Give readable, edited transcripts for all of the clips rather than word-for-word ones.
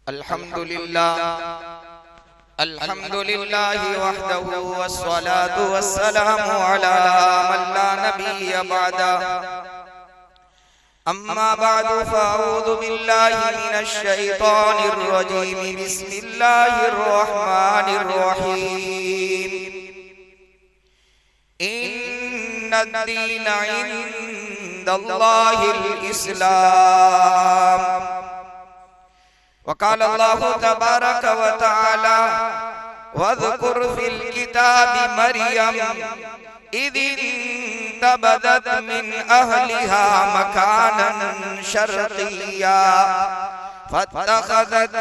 अल्हम्दुलिल्लाह अल्हम्दुलिल्लाहि वहदहु वस्सलातु वस्सलामु अला मन ला नबिय्य बअदा अम्मा बअदु फअऊज़ु बिल्लाहि मिनश शैतानिर रजीम बिस्मिल्लाहिर रहमानिर रहीम इन्नद-दीन इंदल्लाहिल इस्लाम वक़ाल अल्लाहु तबारक व तआला वज़कुर फिल किताबि मरियम इज़ इंतबज़त मिन अहलिहा मकानन शर्क़िय्या फत्तख़ज़त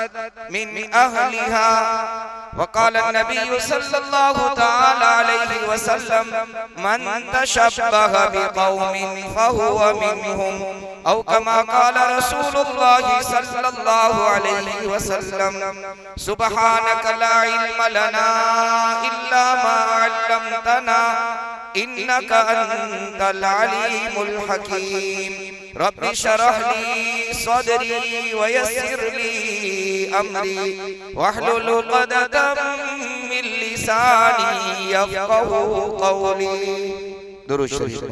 मिन अहलिहा वक़ाल नबी सल्लल्लाहु तआला अलैहि वसल्लम मन तशब्बह बिक़ौमिन फहुवा मिनहुम औ कमा क़ाल रसूलुल्लाह सल्लल्लाहु अलैहि वसल्लम सुब्हानक ला इल्म लना इल्ला मा अल्लमतना इन्नका अंतल अलीमुल हकीम रब्बि शरह ली सदरी वयस्सिर ली अमरी वहलुल उक़दतम मिन लिसानी यफ़क़हू क़ौली। दुरूद शरीफ।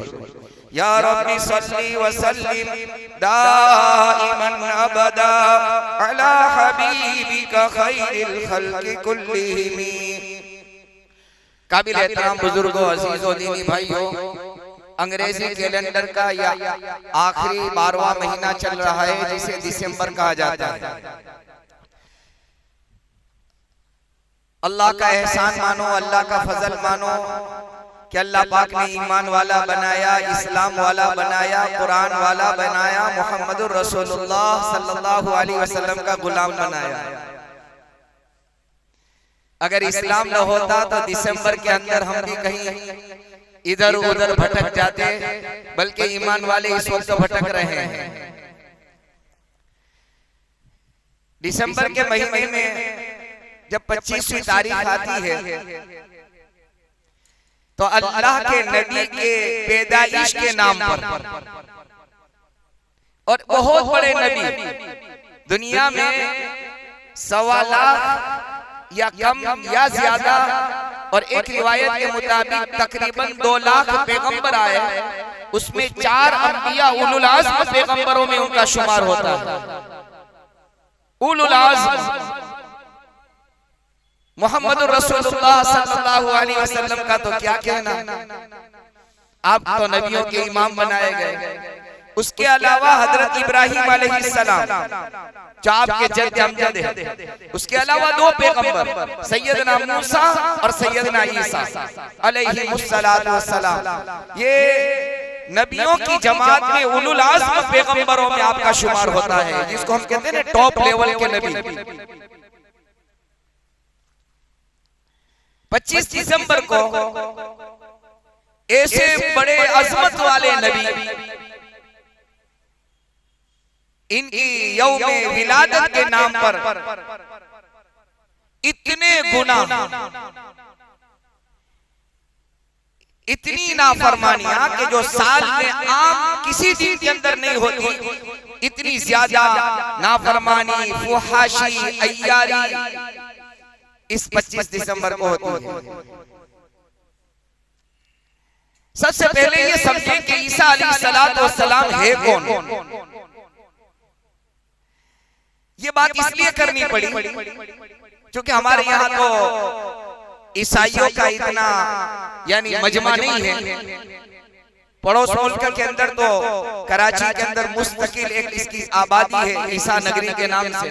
या रब्बि सल्ली व सल्लिम दाइमन अबदा अला हबीबिका खैरिल खल्क़ि कुल्लिहिम। काबिल एहतराम बुजुर्गों, अजीजों, दीनी भाइयों, अंग्रेजी कैलेंडर का या आखिरी 12वां महीना चल रहा है जिसे दिसंबर कहा जाता है। अल्लाह का एहसान मानो, अल्लाह का फजल मानो कि अल्लाह पाक ने ईमान वाला बनाया, इस्लाम वाला बनाया, कुरान वाला बनाया, मुहम्मदुर रसूलुल्लाह सल्लल्लाहु अलैहि वसल्लम का गुलाम बनाया। अगर इस्लाम न होता तो दिसंबर के अंदर हम भी कहीं इधर उधर भटक जाते, बल्कि ईमान वाले इस वक्त भटक रहे हैं। दिसंबर के महीने में जब 25वीं तारीख आती है तो अल्लाह के नबी के पैदाइश के नाम पर और बहुत बड़े नबी दुनिया में 1.25 लाख या कम या ज्यादा और एक रिवायत के मुताबिक तकरीबन 2 लाख पैगंबर आए, उसमें 4 अंबिया उलुल आज़्म पैगंबरों में उनका शुमार होता है। उलुल आज़्म मुहम्मदुर रसूलुल्लाह सल्लल्लाहु अलैहि वसल्लम का तो क्या कहना, आप तो नबियों के इमाम बनाए गए। उसके अलावा हजरत इब्राहिम अलैहिस्सलाम जो आपके जद्द अमजद है, उसके अलावा 2 पैगंबर सैयदना मूसा और सैयदना ईसा अलैहिमुस्सलातु वस्सलाम, ये नबियों की जमात में उलुल आज़्म पैगंबरों में आपका शुमार होता है, जिसको हम कहते हैं ना टॉप लेवल के नबी। 25 दिसंबर को ऐसे बड़े अजमत वाले नबी इनकी यौमे विलादत के नाम पर इतने गुनाह, इतनी नाफरमानियां कि जो साल में आम किसी दिन के अंदर नहीं होती, इतनी ज्यादा नाफरमानी, फुहाशी, अय्यारी इस 25 दिसंबर को होती है। सबसे पहले ये समझें कि ईसा अलैहिस्सलाम है कौन। ये बात इसलिए करनी पड़ी क्योंकि हमारे यहाँ तो ईसाइयों का इतना यानी मजमा नहीं है। पड़ोस मुल्क के अंदर तो कराची के अंदर मुस्तकिल एक इसकी आबादी है ईसा नगरी के नाम से,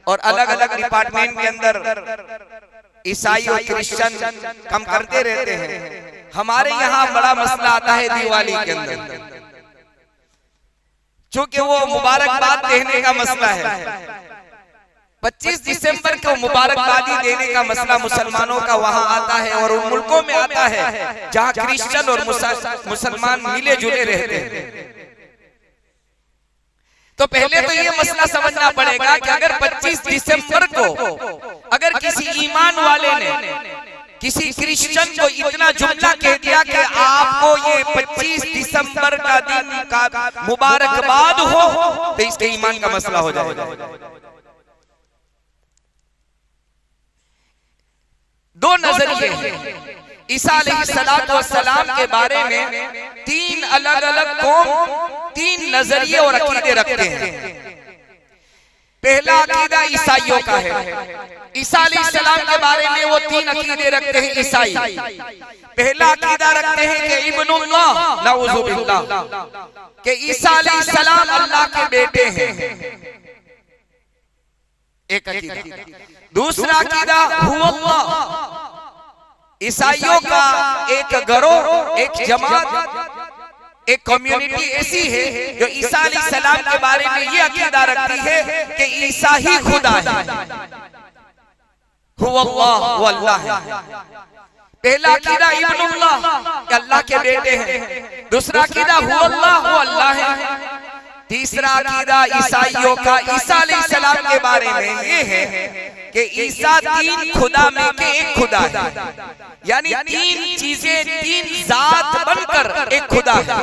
और अलग अलग डिपार्टमेंट के अंदर ईसाई और क्रिश्चियन कम करते रहते हैं। हमारे यहाँ बड़ा मसला आता है दिवाली के अंदर, क्योंकि वो मुबारकबाद देने का मसला है। 25 दिसंबर को मुबारकबादी देने का मसला मुसलमानों का वहां आता है और उन मुल्कों में आता है जहां क्रिश्चियन और मुसलमान मिले जुले रहते हैं। तो पहले तो ये मसला समझना पड़ेगा कि अगर 25 दिसंबर को अगर किसी ईमान वाले ने किसी क्रिश्चियन को इतना जुमला कह दिया कि आपको ये 25 दिसंबर का दिन का मुबारकबाद हो, तो इसके ईमान का मसला हो जाएगा। दो नजरिए हैं। ईसा अलैहिस्सलाम के बारे में तीन अलग अलग कौम तीन नजरिए और अकीदे रखते हैं। पहला अकीदा ईसाइयों का है। ईसा अलैहिस्सलाम के बारे में वो तीन अकीदे रखते हैं ईसाई। पहला अकीदा रखते हैं कि इब्नुल्लाह, नऊज़ु बिल्लाह, कि ईसा अलैहिस्सलाम अल्लाह के बेटे हैं, एक अकीदा। दूसरा अकीदा हुवल्लाह, ईसाइयों का एक गिरोह, एक जमात, एक कम्युनिटी ऐसी है जो ईसा अलैहिस्सलाम के बारे में ये अकीदा रखती है कि ईसा ही खुदा है, हुवल्लाह, वो अल्लाह है। पहला अकीदा इब्नुल्लाह, अल्लाह के बेटे हैं। दूसरा अकीदा हुवल्लाह, वो अल्लाह है। तीसरा अकीदा ईसाइयों का ईसा अलैहिस्सलाम के बारे में ये है कि ईसा तीन खुदा में के एक खुदा है, यानी तीन चीजें तीन जात बनकर एक खुदा है।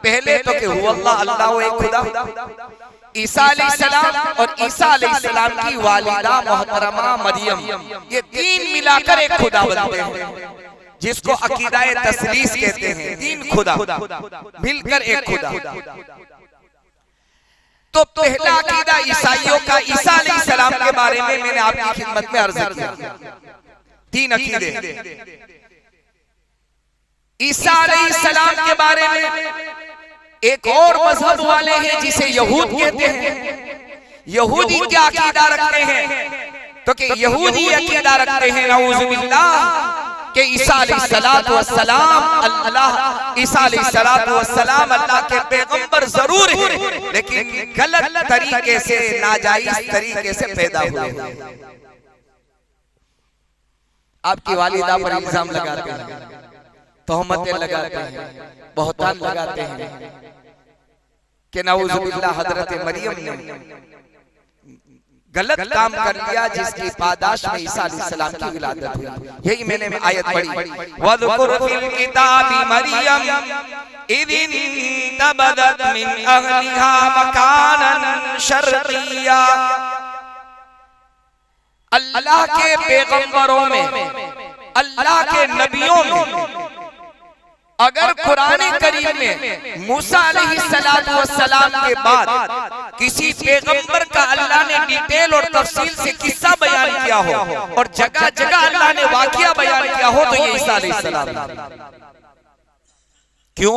पहले तो कि हुवल्लाह, अल्लाह वो एक खुदा। ईसा अलैहिस्सलाम और ईसा अलैहिस्सलाम की वालिदा मोहतरमा मरियम, ये तीन मिलाकर एक खुदा बनते हैं, जिसको अकीदाए तसलीस कहते हैं। तीन खुदा मिलकर एक खुदा। तो पहला अकीदा ईसाइयों का ईसा अलैहिस्सलाम के बारे में मैंने आपकी खिदमत में अर्ज किया। तीन अकीदे। ईसा अलैहिस्सलाम के बारे में एक और मजहब वाले हैं जिसे यहूद कहते हैं। यहूदी क्या अकीदा रखते हैं? तो कि यहूदी अकीदा रखते हैं नऊज़ु बिल्लाह कि ईसा अलैहिस्सलाम अल्लाह, ईसा अलैहिस्सलाम अल्लाह के पैगंबर जरूर हैं, लेकिन गलत तरीके से, नाजायज तरीके से पैदा हुए। आपकी वालिदा पर इल्जाम लगाते हैं, तोहमतें लगाते हैं, बहतान लगाते हैं कि नऊज़ु बिल्लाह हजरत मरियम ने गलत काम कर लिया, जिसकी पादाश में ईसा अलैहिस्सलाम की विलादत हुई। यही मैंने आयत पढ़ी, वज़कुर फिल किताबि मरियम इज़ इंतबदत मिन अहलिहा मकानन शर्क़िया। अल्लाह के पैगंबरों में, अल्लाह के नबियों में, अगर कुरान करीम में मूसा अलैहिस्सलाम के बाद किसी पैगंबर का अल्लाह ने डिटेल और तफसील से किस्सा बयान किया हो और जगह जगह अल्लाह ने वाकया बयान किया हो, तो ये ईसा अलैहिस्सलाम। क्यों?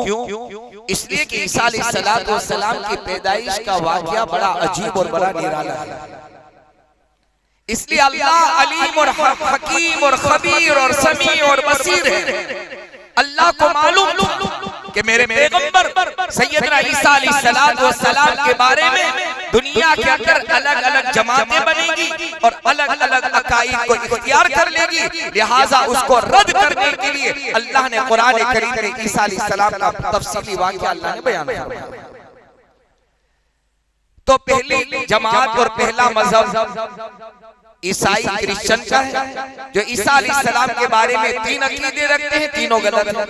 इसलिए कि ईसा अलैहिस्सलाम की पैदाइश का वाकया बड़ा अजीब और बड़ा निराला है। इसलिए अल्लाह अलीम और हकीम और खबीर और समी और बसीर है। अल्लाह को मालूम कि मेरे पैगंबर सैयदना ईसा अलैहिस्सलाम के बारे में दुनिया के अंदर अलग अलग जमातें बनेगी और अलग अलग अकाईद को इख्तियार कर लेगी, लिहाजा उसको रद्द करने के लिए अल्लाह ने कुरान करीम में ईसा अलैहिस्सलाम का तफसीली वाक़या अल्लाह ने बयान किया। तो पहली जमात और पहला मजहब ईसाई क्रिश्चियन का है, जो ईसा अलैहिस्सलाम के बारे में तीन अकीदे रखते हैं, तीनों गलत हैं।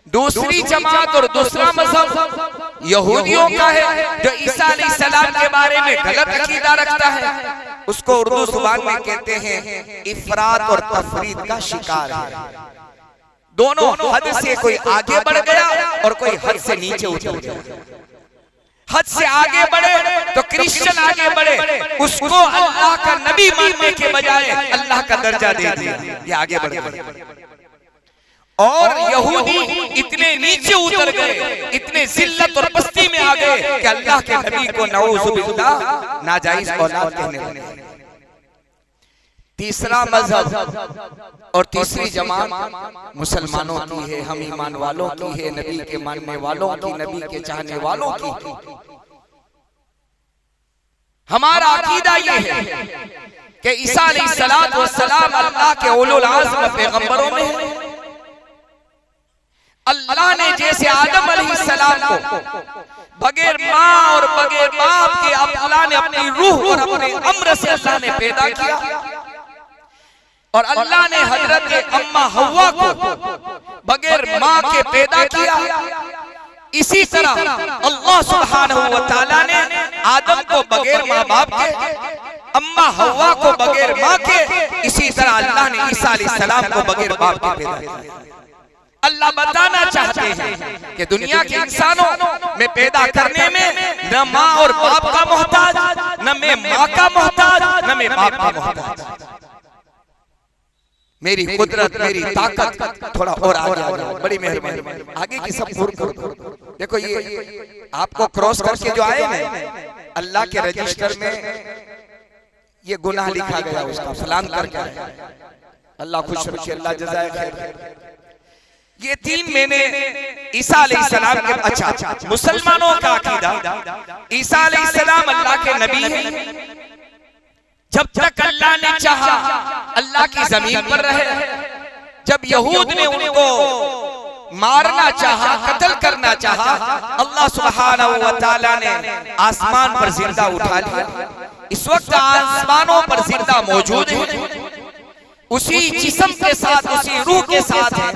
दूसरी जमात और दूसरा मजहब यहूदियों का है, जो ईसा अलैहिस्सलाम के बारे में गलत अकीदा रखता है। उसको उर्दू जुबान में कहते हैं इफरात और तफरीद का शिकार है। दोनों हद से कोई आगे बढ़ गया और कोई हद से नीचे उतर गया। हद से आगे बढ़े तो क्रिश्चियन आगे बढ़े, उसको अल्लाह का नबी मानने के बजाय अल्लाह का दर्जा दे दिया, ये आगे बढ़ गए। और यहूदी इतने नीचे उतर गए, इतने जिल्लत और पस्ती में आ गए कि अल्लाह के नबी को नऊज़ु बिल्लाह नाजायज औलाद कहने लगे। तीसरा मजहब और तीसरी जमात मुसलमानों की है, हम ईमान वालों की है, नबी के मानने वालों की, नबी के चाहने वालों की। हमारा अकीदा ये है कि ईसा अलैहिस्सलाम अल्लाह के उलुल आज़्म पैगंबरों में है। अल्लाह ने जैसे आदम अलैहिस्सलाम को बगैर माँ और बगैर बाप के अल्लाह ने अपनी रूह और अपने अम्र से अल्लाह ने पैदा किया, और अल्लाह ने हजरत अम्मा हव्वा को बगैर माँ के पैदा किया, इसी तरह अल्लाह सुब्हानहू व तआला ने आदम को बगैर माँ बाप के, अम्मा हव्वा को बगैर माँ के, इसी तरह अल्लाह ने ईसा अलैहिस्सलाम को बगैर बाप के पैदा किया। अल्लाह बताना चाहते हैं कि दुनिया के इंसानों में पैदा करने में न माँ और बाप का मोहताज, न मैं माँ का मोहताज, न मैं बाप का मोहताज। मेरी कुदरत, मेरी ताकत थोड़ा और आगे आ जाओ, बड़ी मेहरबानी। आगे की सब पूर्ण करो। देखो ये आपको क्रॉस करके जो आए ना अल्लाह के रजिस्टर में, ये गुनाह लिखा गया, उसका फलान करके आया। अल्लाह खुश रखे, अल्लाह जज़ाए खैर। ये 3 महीने ईसा अलैहिस्सलाम के, अच्छा मुसलमानों का अकीदा, ईसा अलैहिस्सलाम अल्लाह के नबी हैं। जब तक अल्लाह ने चाहा अल्लाह की जमीन पर रहे। जब यहूद ने उनको मारना चाहा, कत्ल करना चाहा, अल्लाह सुब्हानहू व तआला ने आसमान पर जिंदा उठा लिया। इस वक्त आसमानों पर जिंदा मौजूद है, उसी जिस्म के साथ, उसी रूह के साथ है।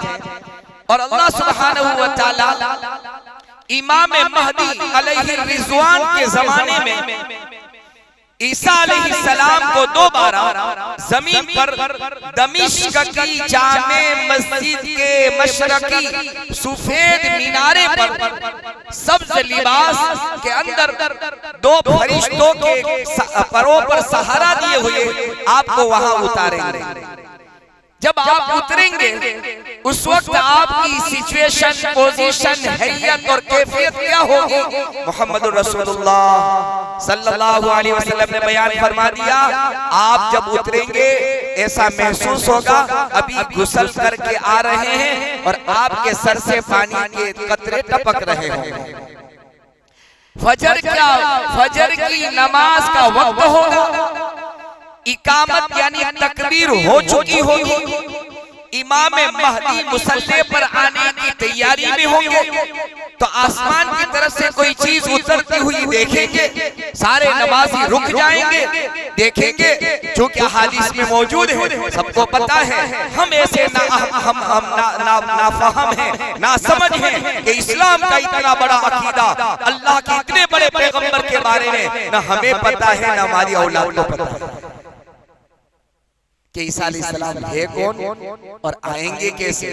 और अल्लाह सुब्हानहू व तआला इमाम महदी अलैहि रिज़वान के जमाने में ईसा अलैहिस्सलाम को दोबारा जमीन पर दमिश्क की जामे मस्जिद के मशरकी सफेद मीनारे पर सब्ज लिबास के अंदर 2 फरिश्तों के परों पर सहारा दिए हुए आपको वहां उतारेंगे। जब आप उतरेंगे उस वक्त आपकी सिचुएशन, पोजीशन, हैयत और कैफियत क्या होगी? मोहम्मद रसूलुल्लाह सल्लल्लाहु अलैहि वसल्लम ने बयान फरमा दिया, आप जब उतरेंगे ऐसा महसूस होगा अभी गुस्ल करके आ रहे हैं और आपके सर से पानी के कतरे टपक रहे होंगे। फजर की नमाज का वक्त होगा, इकामत यानी तकबीर हो चुकी होगी, इमाम महदी मुसल्ले पर आने की तैयारी में होंगे। तो आसमान की तरफ से कोई चीज उतरती हुई देखेंगे, सारे नमाजी रुक जाएंगे, देखेंगे। जो कि हदीस में मौजूद है, सबको पता है। हम ऐसे नाफहम हैं, ना समझ हैं कि इस्लाम का इतना बड़ा अकीदा, अल्लाह के इतने बड़े पैगंबर के बारे में न हमें पता है न हमारी औलाद को पता है कि ईसा अलैहिस्सलाम है कौन और आएंगे कैसे।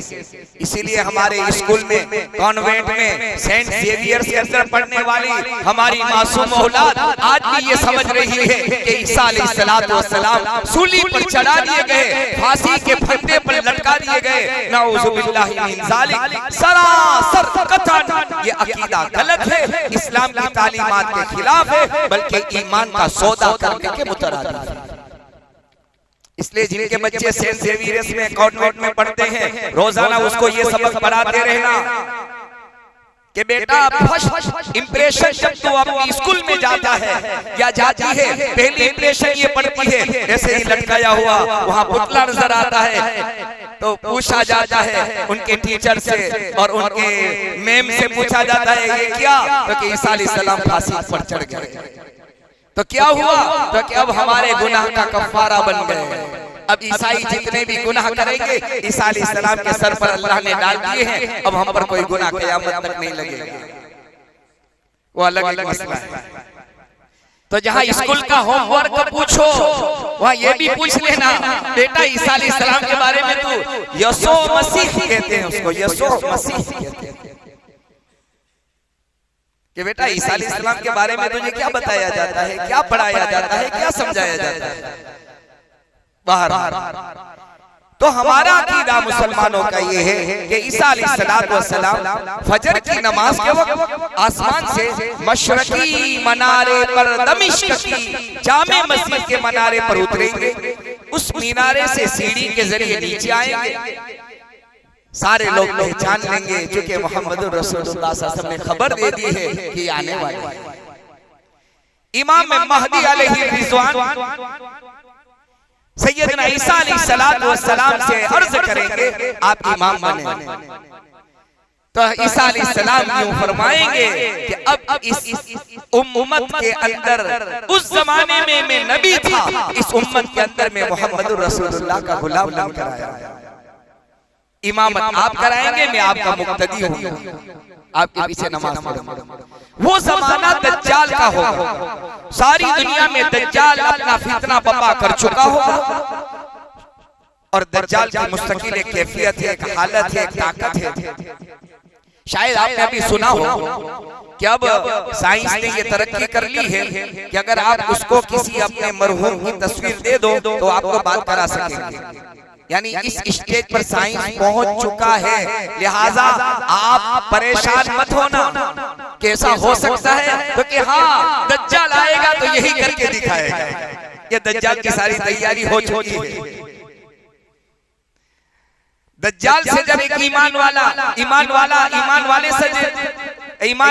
इसीलिए हमारे स्कूल में, कॉन्वेंट में, सेंट जेवियर्स के अंदर पढ़ने वाली हमारी मासूम औलाद आज भी ये समझ रही है कि ईसा अलैहिस्सलाम सूली पर चढ़ा दिए गए, फांसी के फंदे पर लटका दिए गए। नाऊज़ु बिल्लाहि मिन ज़ालिक। सरासर कतन ये अकीदा गलत है, इस्लाम की तालीमात के खिलाफ है, बल्कि ईमान का सौदा करने के मुतरादिफ है। इसलिए जिनके बच्चे सेंट जेवियर्स में, कॉन्वेंट में पढ़ते हैं, रोजाना उसको ये सबक पढ़ाते रहना कि बेटा फर्स्ट इंप्रेशन जब तू अपनी स्कूल में जाता है या जाती है, पहली इंप्रेशन ये पड़ती है, ऐसे ही लटकाया हुआ वहाँ पुतला नजर आता है तो पूछा जाता है उनके टीचर से और उनके मैम से पूछा जाता है ये क्या, तो कि ईसा अलैहिस्सलाम फांसी पर चढ़ गए। तो क्या हुआ? तो कि अब हमारे गुनाह का कफारा बन गए। अब ईसाई जितने भी गुनाह करेंगे ईसा अलैहिस्सलाम के सर पर अल्लाह ने डाल दिए हैं, अब हम पर कोई गुनाह क़यामत तक नहीं लगेगा। वो अलग मसला है। तो जहाँ स्कूल का होमवर्क पूछो वहाँ ये भी पूछ लेना बेटा ईसा अलैहिस्सलाम के बारे में तू यसो मसीह कहते हैं उसको, यसो मसीह कहते हैं कि बेटा ईसा अलैहिस्सलाम के बारे में तुझे क्या बताया जाता है, क्या पढ़ाया जाता है, क्या समझाया जाता है बाहर। तो हमारा अकीदा मुसलमानों का ये है कि ईसा अलैहिस्सलाम फजर की नमाज के वक्त आसमान से मशरकी मनारे पर, दमिश्क की जामे मस्जिद के मनारे पर उतरेंगे। उस मीनारे से सीढ़ी के जरिए नीचे आएंगे, सारे लोग पहचान लेंगे क्योंकि मोहम्मद रसूलुल्लाह सल्लल्लाहु अलैहि वसल्लम ने खबर दे दी है कि आने वाले हैं। इमाम महदी अलैहि रिज़वान सैयदना ईसा अलैहिस्सलाम से अर्ज करेंगे आप इमाम बने। तो ईसा अलैहिस्सलाम यूं फरमाएंगे कि अब इस उम्मत के अंदर, उस जमाने में मैं नबी था, इस उम्मत के अंदर मैं मोहम्मद रसूलुल्लाह का गुलाम बनकर आया। इमामत आप कराएंगे, मैं आपका मुक्तदी हूँ, आपके पीछे नमाज पढ़ूंगा। वो ज़माना दज्जाल का होगा, सारी दुनिया में दज्जाल अपना फितना बपा कर चुका होगा और दज्जाल की मुस्तकिल एक कैफियत है, एक हालत है, एक ताकत है। शायद आपने अभी सुना हो कि अब साइंस ने ये तरक्की कर ली है कि अगर आप उसको किसी अपने मरहूम की तस्वीर दे दो तो आपको बात करा सकेंगे। यानी इस स्टेज पर साइंस पहुंच चुका है, लिहाजा आप परेशान मत होना। कैसा हो सकता है? क्योंकि हाँ, दज्जाल आएगा तो यही करके दिखाएगा। ये दज्जाल की सारी तैयारी हो चुकी है। दज्जाल से जब एक ईमान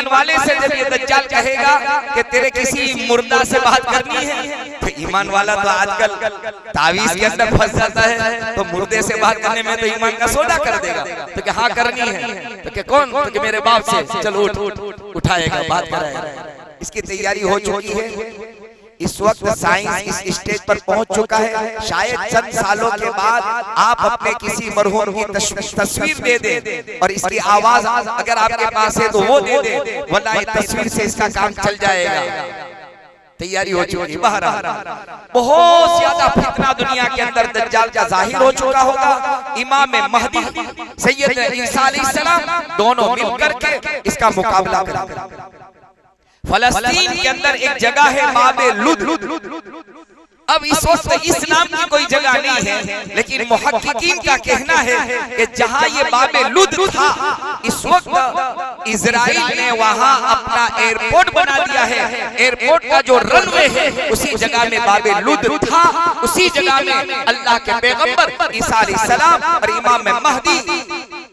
वाले से जब ये दज्जाल कहेगा कि तेरे किसी मुर्दा से बात करनी है, तो ईमान वाला तो आजकल तावीज के अंदर फंस जाता है। तो मुर्दे से बात करने में तो ईमान का सौदा कर देगा। तो क्या हाँ करनी है? तो क्या कौन? तो क्या मेरे बाप से? चलो उठाएगा, बात कराएगा। इसकी तैयारी हो चुकी है। इस वक्त साइंस इस स्टेज पर पहुंच चुका है। शायद चंद सालों के बाद आप अपने किसी मरहूम की तस्वीर दे दे और इसकी आवाज अगर आपके पास है तो वो दे दे, वरना इस तस्वीर से इसका काम चल जाएगा। तैयारी हो चुकी है। बाहर बहुत ज्यादा फितना दुनिया के अंदर दज्जाल का जाहिर हो चुका होगा। इमाम महदी सैयद ईसा अलैहिस्सलाम दोनों मिलकर के इसका मुकाबला करेंगे। फलस्तीन के अंदर एक जगह है बाबे लुद। अब इस वक्त इस नाम की कोई जगह नहीं है, लेकिन मुहक्किकीन का कहना है कि जहां ये बाबे लुद था, इस वक्त इजराइल ने वहां अपना एयरपोर्ट बना दिया है। एयरपोर्ट का जो रनवे है उसी जगह में बाबे लुद था। उसी जगह में अल्लाह के पैगंबर ईसा अलैहिस्सलाम और इमाम महदी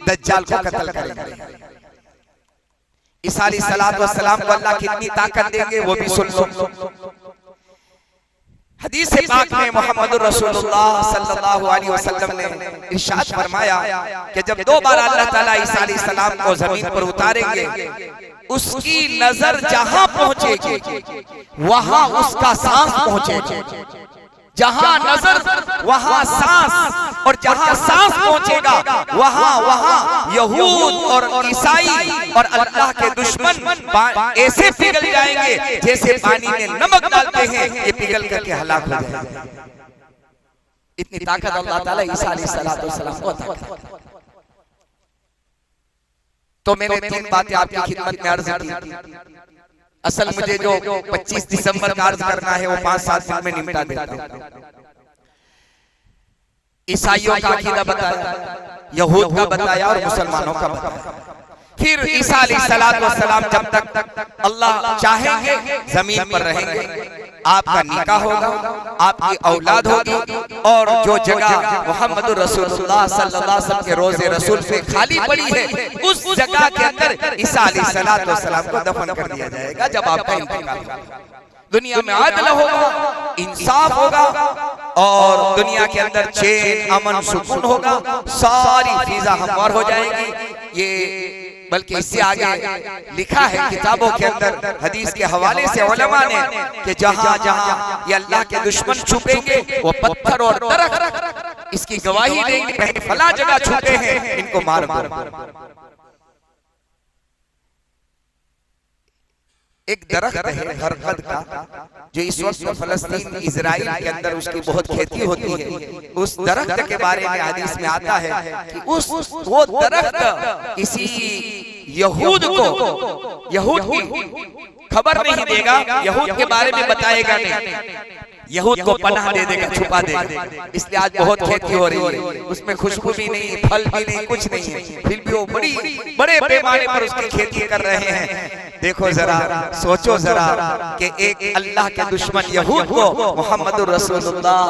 दज्जाल को कत्ल करेंगे। ईसा अलैहिस्सलाम को अल्लाह कितनी ताकत देंगे वो भी सुन लो। हदीस पाक में मोहम्मद रसूलुल्लाह सल्लल्लाहु अलैहि वसल्लम ने इरशाद फरमाया कि जब दो बार अल्लाह ताला ईसा अलैहिस्सलाम को जमीन पर उतारेंगे, उसकी नजर जहां पहुंचेगी वहां उसका सांस पहुंचेगा। जहां नजर वहां सांस, और जहां सांस पहुंचेगा वहां यहूद और ईसाई और अल्लाह के दुश्मन ऐसे पिघल जाएंगे जैसे पानी में नमक डालते हैं, ये पिघल करके हलाक हो जाएंगे। इतनी ताकत अल्लाह ताला ईसा अलैहिस्सलाम को अता करता। तो मैंने तीन बातें आपकी खिदमत में अर्ज की। असल मुझे जो 25 दिसंबर का अर्ज करना है वो 5-7 दिन में निपटा देता हूं। ईसाइयों का अकीदा बताया, यहूद का बताया और मुसलमानों का बताया। फिर ईसा अलैहिस्सलाम जब तक अल्लाह चाहेंगे जमीन पर रहेंगे, आपका निकाह होगा, आपकी औलाद होगी, और जो जगह मोहम्मद रसूलुल्लाह सल्लल्लाहु अलैहि वसल्लम के रोज़े रसूल पे खाली पड़ी है, उस जगह के अंदर ईसा अलैहिस्सलाम को दफन कर दिया जाएगा। जब आपका इंतकाल होगा, दुनिया में आदल होगा, इंसाफ होगा, और दुनिया के अंदर चैन, अमन, सुकून होगा, सारी फिजा हमवार हो जाएगी। ये बल्कि इससे आगे लिखा है किताबों के अंदर हदीस के हवाले से उलमा ने कि जहां जहां ये अल्लाह के दुश्मन छुपेंगे वो पत्थर और दरख्त इसकी गवाही देंगे, फला जगह छुपे हैं, इनको मार दो। एक दरख्त है हरकत का, जो इस वक्त फलस्तीन इजराइल के अंदर उसकी बहुत खेती होती है। उस दरख्त के बारे में हदीस में आता है कि वो दरख्त किसी यहूद की खबर नहीं देगा, यहूद के बारे में बताएगा नहीं, यहूद को पनाह दे देगा, छुपा देगा। इसलिए आज बहुत खेती हो रही है, उसमें खुशबू भी नहीं, फल भी नहीं, कुछ नहीं है, फिर भी वो बड़े पैमाने पर उसकी खेती कर रहे हैं। देखो जरा, सोचो जरा कि एक अल्लाह के दुश्मन यहूद को मोहम्मद रसूलुल्लाह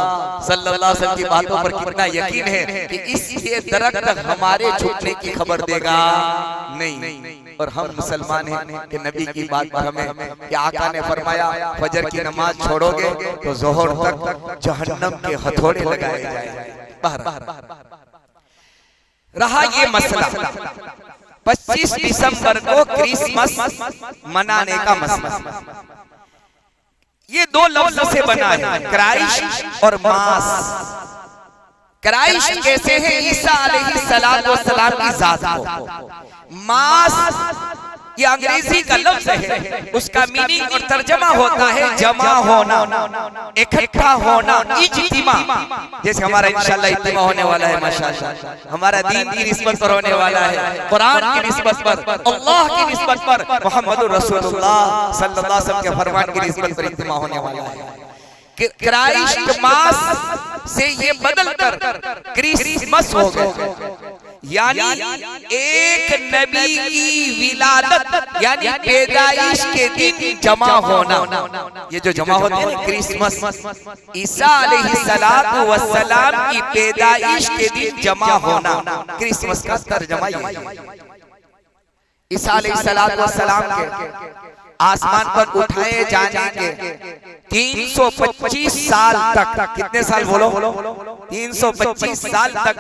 सल्लल्लाहु अलैहि वसल्लम की बातों पर कितना यकीन है कि इस दरख्त हमारे छुपने की खबर देगा नहीं। और हम मुसलमान हैं कि नबी की बात पर हमें कि आका ने फरमाया फजर की नमाज छोड़ोगे तो जोहर तक जहन्नम के हथौड़े लगाए जाएंगे। रहा ये मसला 25 दिसंबर को क्रिसमस मनाने का मसला, ये दो लफ्ज से बना है, क्राइस्ट और मास। क्राइस्ट कैसे है? ईसा अलैहिस्सलाम की जात को। मास ये अंग्रेजी का लफ्ज है, उसका मीनिंग और तर्जमा होता है जमा होना, इकट्ठा होना, इज्तिमा। जैसे हमारा इंशाल्लाह इज्तिमा होने वाला है, माशाअल्लाह हमारा दीन की निस्बत पर होने वाला है, कुरान की निस्बत पर, अल्लाह की निस्बत पर, मुहम्मदुर रसूलुल्लाह सल्लल्लाहु अलैहि वसल्लम के फरमान की निस्बत पर इज्तिमा होने वाला है। क्राइस्ट मास से ये बदलकर क्रिसमस हो गया, यानी एक नबी की विलादत यानी पैदाइश के दिन जमा होना। ये जो जमा होते हैं ना क्रिसमस, ईसा अलैहिस्सलातु वस्सलाम की पैदाइश के दिन जमा होना, क्रिसमस का तर्जुमा ये। ईसा अलैहिस्सलातु वस्सलाम के आसमान पर उठाए जाने के 325 साल तक, कितने साल बोलो, 325 साल तक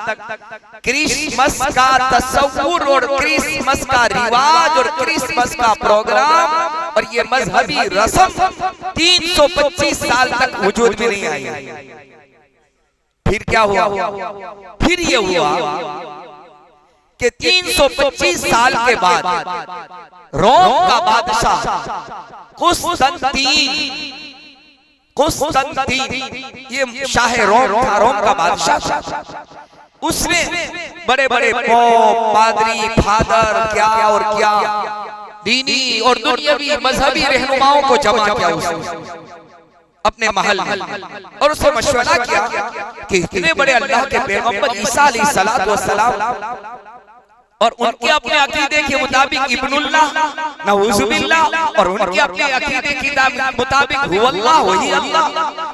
क्रिसमस का तस्वुर और क्रिसमस का रिवाज और क्रिसमस का प्रोग्राम और ये मजहबी रस्म 325 साल तक वजूद में नहीं आई। फिर क्या हुआ? फिर ये हुआ कि 325 साल के बाद रोम का बादशाह कुस्तंतीन, ये शाह रोम था, रोम का बादशाह। उसने बड़े बड़े पोप, पादरी, फादर क्या और क्या दीनी और दुनियावी मजहबी रहनुमाओं को जमा किया उसने अपने महल में, और उससे मशवरा किया कि इतने बड़े अल्लाह के पैगंबर ईसा अलैहिस्सलातु वस्सलाम और उनके अपने अकीदे के मुताबिक इब्नुल्लाह नऊजुबिल्लाह, और उनके अपने अकीदे के मुताबिक हुवल्लाह वही अल्लाह,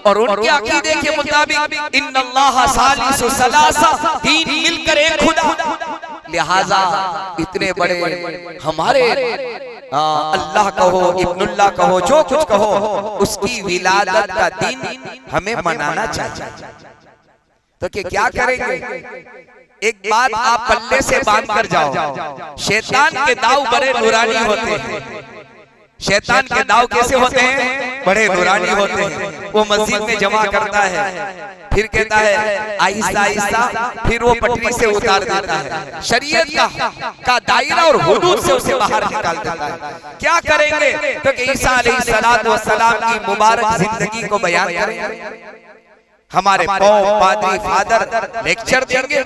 और उनके अकीदे के मुताबिक इन्नल्लाह सालिसु सलासा, तीन मिलकर एक खुदा। लिहाजा इतने बड़े हमारे अल्लाह कहो, इब्नुल्लाह कहो, जो कुछ कहो, उसकी विलादत का दिन हमें मनाना चाहिए। तो क्या करेंगे? एक बात आप पल्ले से बांध कर जाओ, शैतान के दाव बड़े नूरानी होते हैं। शैतान के दाव कैसे होते हैं? बड़े नूरानी होते हैं। वो मस्जिद में जमा करता है, फिर कहता है आहिस्ता आहिस्ता, फिर वो पटरी से उतार देता है, शरीयत का दायरा और हुदूद से उसे बाहर निकाल देता है। क्या करेंगे? तो ईसा अलैहिस्सलातु वस्सलाम की मुबारक जिंदगी को बयान करेंगे, हमारे पोप, पादरी, फादर लेक्चर देंगे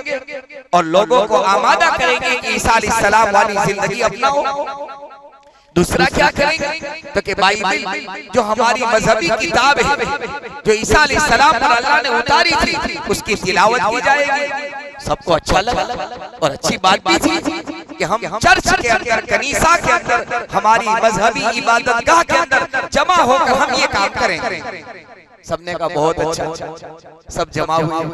और लोगों को आमादा करेंगे कि ईसा अलैहिस्सलाम वाली जिंदगी अपनाओ। दूसरा क्या करेंगे? तो कि बाइबल जो हमारी मजहबी किताब है, जो ईसा अलैहिस्सलाम पर अल्लाह ने उतारी थी, उसकी तिलावत की जाएगी। सबको अच्छा लगा और अच्छी बात भी थी कि हम चर्च के अंदर, कनीसा के अंदर, हमारी मजहबी इबादतगाह के अंदर जमा होकर हम ये काम करेंगे। सबने का बहुत अच्छा, सब जमा हुए।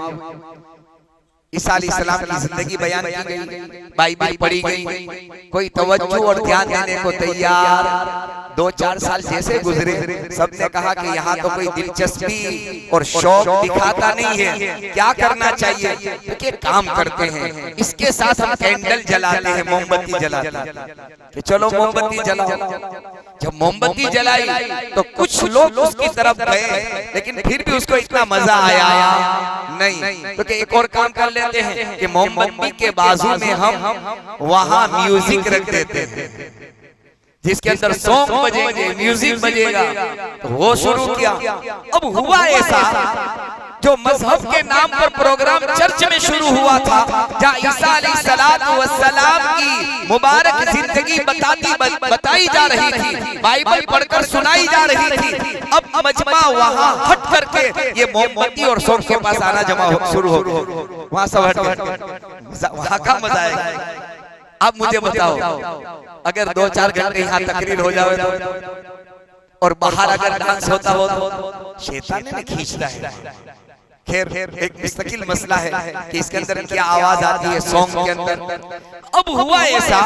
ईसा अलैहिस्सलाम की जिंदगी बयान की गई, बाइबल पढ़ी गई, कोई तवज्जो और ध्यान देने को तैयार। 2-4 साल जैसे गुजरे, सबने कहा कि यहाँ तो कोई दिलचस्पी और शौक दिखाता नहीं है, क्या करना चाहिए? तो काम करते हैं, इसके साथ हम कैंडल जलाते हैं, मोमबत्ती जलाते हैं, कि चलो मोमबत्ती जलाओ। जब मोमबत्ती जलाई तो कुछ लोग उसकी तरफ गए, लेकिन फिर भी उसको इतना मजा आया नहीं। तो एक और काम कर लेते हैं कि मोमबत्ती के बाजू में हम वहां म्यूजिक रख देते हैं, जिसके अंदर सॉन्ग बजेंगे, म्यूजिक बजेगा। तो वो शुरू किया। अब हुआ ऐसा, जो मजहब के नाम पर प्रोग्राम चर्च में शुरू हुआ था, जहाँ ईसा अलैहिस्सलातु वस्सलाम की मुबारक जिंदगी बताई जा रही थी, बाइबल पढ़कर सुनाई जा रही थी, अब मजमा वहाँ हट करके ये मोमबत्ती और सॉन्ग के पास आना जमा शुरू हो गया। वहाँ सब हट गए, वहाँ का मजा आएगा। अब मुझे बताओ, अगर 2-4 घंटे यहाँ तकरीर हो जाए तो, और बाहर अगर डांस होता हो तो शैतान ने खींचता है। खैर एक मुस्तकिल मसला है कि इसके अंदर क्या आवाज आती है सॉन्ग के अंदर। अब हुआ ऐसा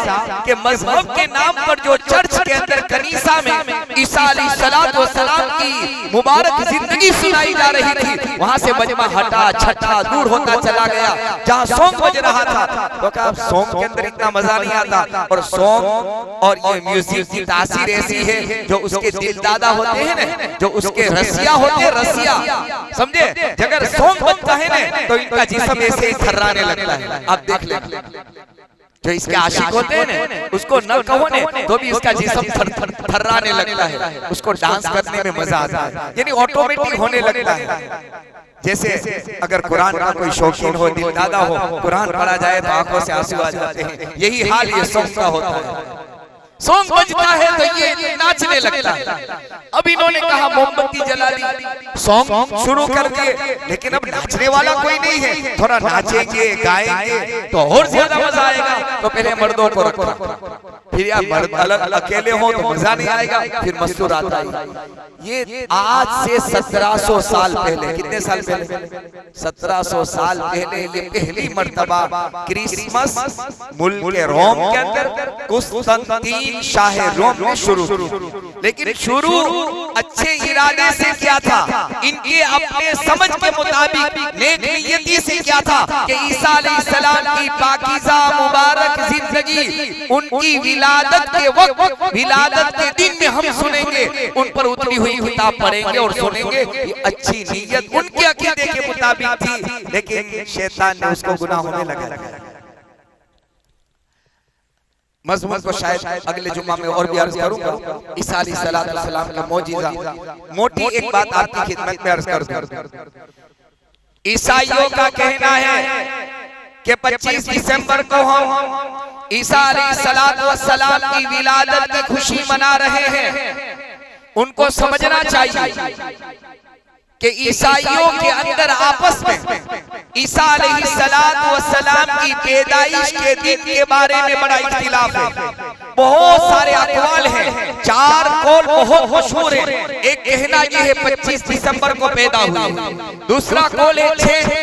कि मजहब के नाम पर जो चर्च के अंदर कनीसा में ईसा अलैहिस्सलातु वस्सलाम की मुबारक जिंदगी सुनाई जा रही थी, वहां से मजमा हटा छटा दूर होता चला गया। जहां सॉन्ग बज रहा था तो क्या सॉन्ग के अंदर इतना मजा नहीं आता, और सॉन्ग और ये म्यूजिक की तासीर ऐसी है, जो उसके दिलदादा होते हैं ना, जो उसके रसिया होते हैं, रसिया समझे, अगर सॉन्ग बनता है ना तो इनका जिस्म ऐसे ही थर्राने लगता है। आप देख लें, जो इसके आशिक होते हैं ना, उसको न कहो ने तो भी उसका जिस्म थर्राने लगता है, उसको डांस करने में मजा आता है, यानी ऑटोमेटिक होने लगता है। जैसे अगर कुरान का कोई शौकीन हो, दिलदादा हो, कुरान पढ़ा जाए तो आंखों से आंसू आ जाते हैं। यही हाल ये सॉन्ग का होता है। सॉन्ग बजता है तो ये नाचने लगता है। अब इन्होंने कहा मोमबत्ती जला दी, सॉन्ग शुरू कर दिए, लेकिन अब नाचने वाला कोई नहीं है। थोड़ा नाचेंगे गाएंगे तो और ज्यादा मजा आएगा। तो पहले मर्दों को रखा, फिर यार मर्द अलग अकेले हो तो मजा नहीं आएगा, फिर मस्तूरात आई। ये आज से 1700 साल पहले, कितने साल पहले? 1700 साल पहले ये पहली मर्तबा क्रिसमस मुल्क रोम के अंदर कुस्तंतीन शाह रोम ने शुरू की। लेकिन शुरू अच्छे इरादे से किया था, इनके अपने समझ के मुताबिक नेक नियति से किया था कि ईसा अलैहिस्सलाम की पाकीज़ा मुबारक जिंदगी उनकी विलादत के वक्त, विलादत के दिन में हम सुनेंगे, उन पर उतरी हुई किताब पढ़ेंगे और सुनेंगे। ये अच्छी नीयत उनके अकीदे के मुताबिक थी, लेकिन शैतान ने उसको गुनाह होने लगा। मज़मून को शायद अगले जुम्मा में और भी अर्ज करूंगा। ईसा अलैहिस्सलाम का मौजिज़ा, मोटी एक बात आपकी खिदमत में अर्ज कर दूं। ईसाइयों का कहना है कि 25 दिसंबर को हम ईसा अलैहिस्सलाम की विलादत की खुशी मना रहे हैं। उनको समझना चाहिए कि ईसाइयों के अंदर आपस में ईसा अलैहिस्सलाम की पैदाइश के दिन के बारे में बड़ा इख्तिलाफ है। बहुत सारे अक़वाल हैं, 4 कौल बहुत मशहूर हैं। एक कहना यह है 25 दिसंबर को पैदा हुए, दूसरा कौल है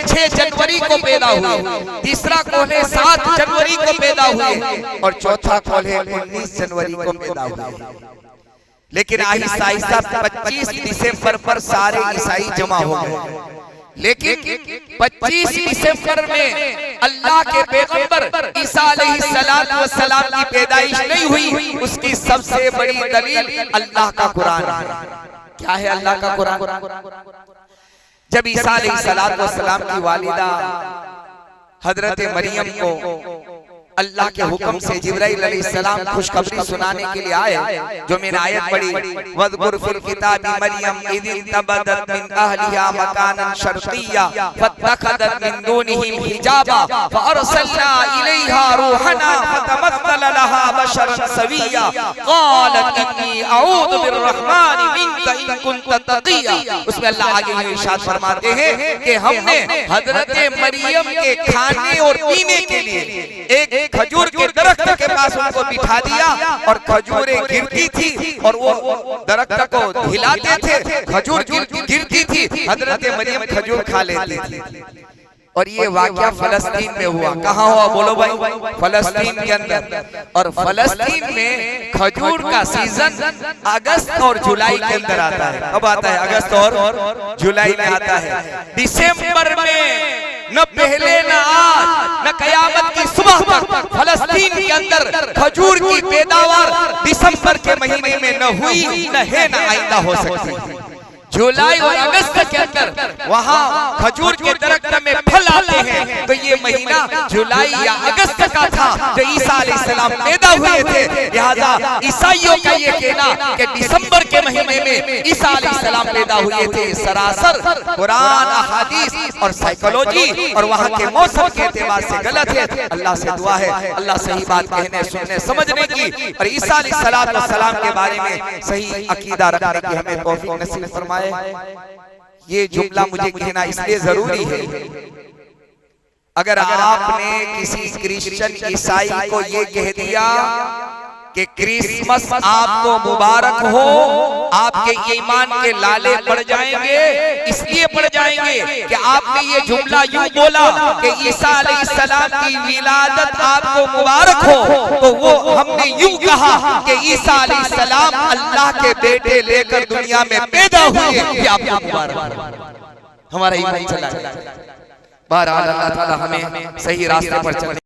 6 जनवरी को पैदा हुए, तीसरा कौल है 7 जनवरी को पैदा हुए, और चौथा कौल है 19 जनवरी को पैदा हुए। लेकिन आहिस्ता आहिस्ता 25 दिसंबर पर सारे ईसाई जमा हो गए। लेकिन 25 दिसंबर में अल्लाह के पैगंबर ईसा अलैहिस्सलाम की पैदाइश नहीं हुई। उसकी सबसे बड़ी दलील अल्लाह का कुरान है। क्या है अल्लाह का कुरान? जब ईसा अलैहिस्सलाम की वालिदा हजरत मरियम को अल्लाह के हुक्म से जिब्राइल अलैहिस्सलाम खुशखबरी सुनाने के लिए आए, जो मैंने आयत पढ़ी, वज़कुर फिल किताबी मरियम इज़ इंतबदत मिन अहलिहा मकानन शर्क़िय्या फत्तखज़त मिन दूनिहिम हिजाबा फअरसलना इलैहा रूहना फतमस्सल लहा बशरन सविय्या क़ालत इन्नी अऊज़ु बिर्रहमानि मिनका इन कुन्त तक़िय्या। उसमें अल्लाह आगे ये इरशाद फरमाते हैं कि हमने हजरत मरियम के खाने और पीने के लिए एक खजूर के दरख्त के पास उनको बिठा दिया, और खजूरें गिरती थी और वो दरख्त को हिलाते थे, खजूर गिरती थी, हजरत मरियम खजूर खा लेती थी। और ये वाकया फलस्तीन में हुआ। कहाँ हुआ बोलो भाई? फलस्तीन के अंदर। और फलस्तीन में खजूर का सीजन अगस्त और जुलाई के अंदर आता है। कब आता है? अगस्त और जुलाई में आता है। दिसंबर में न पहले न आज न कयामत की सुबह तक फलस्तीन के अंदर खजूर की पैदावार दिसंबर के महीने में न हुई, न है, न आइंदा हो सकती। जुलाई और अगस्त के अंदर वहाँ खजूर के दरख्त में फल आते हैं, तो ये महीना जुलाई या अगस्त का था जो ईसा अलैहिस्सलाम पैदा हुए थे। लिहाजा ईसाइयों का ये कहना कि दिसंबर के महीने में ईसा अलैहिस्सलाम पैदा हुए थे, सरासर कुरान, अहादीस और साइकोलॉजी और वहाँ के मौसम के एतबार से गलत है। अल्लाह से दुआ है अल्लाह सही बात कहने, सुनने, समझने की, और ईसा अलैहिस्सलाम के बारे में सही अकीदा रखने की हमें तौफीक नसीब फरमाए। ये जुमला मुझे कहना इसलिए जरूरी है, अगर आपने किसी क्रिश्चियन ईसाई को ये कह दिया कि क्रिसमस आपको मुबारक हो, आपके ईमान के लाले पड़ जाएंगे, इसलिए पड़ जाएंगे कि आपने ये जुमला यूं बोला कि ईसा अलैहिस्सलाम की विलादत आपको मुबारक हो, तो वो हमने यूं कहा कि ईसा अलैहिस्सलाम अल्लाह के बेटे लेकर दुनिया में पैदा हुए, ये आपको मुबारक। हमारा ईमान चला। बहरहाल अल्लाह ताला हमें सही रास्ते पर चलने